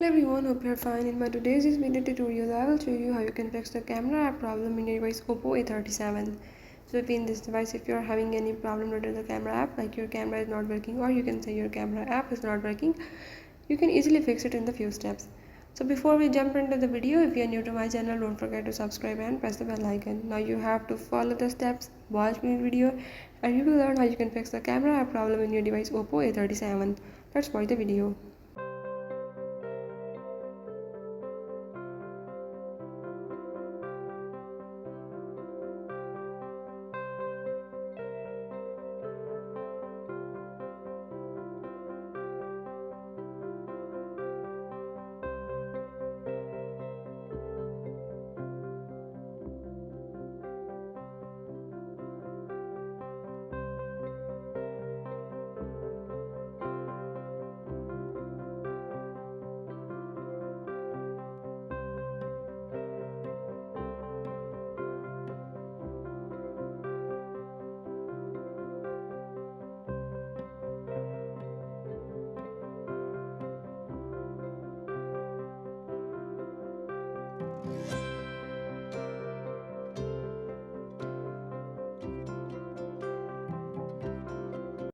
Hello everyone, hope you're fine. In my today's video tutorial, I will show you how you can fix the camera app problem in your device Oppo A37. So if in this device, if you're having any problem related to the camera app, like your camera is not working, or you can say your camera app is not working, you can easily fix it in the few steps. So before we jump into the video, if you are new to my channel, don't forget to subscribe and press the bell icon. Now you have to follow the steps, watch my video, and you will learn how you can fix the camera app problem in your device Oppo A37. Let's watch the video.